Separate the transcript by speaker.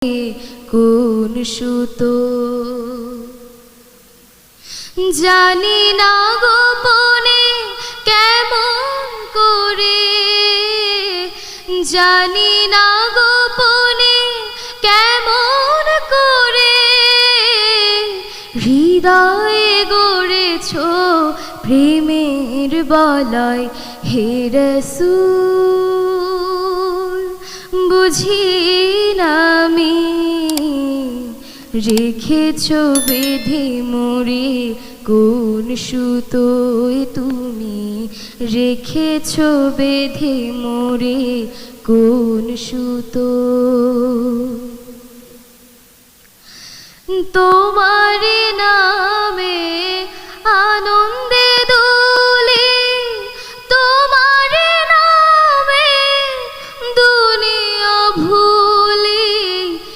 Speaker 1: কোন সুতো জানি না গোপনে কেমন করে, জানি না গোপনে কেমন করে হৃদয়ে গড়েছ প্রেমের বলয় হে রাসূল। বুঝি না আমি রেখেছ বেঁধে মোরে কোন সুতোয় তুমি, রেখেছ বেঁধে মোরে কোন সুতো। তোমারে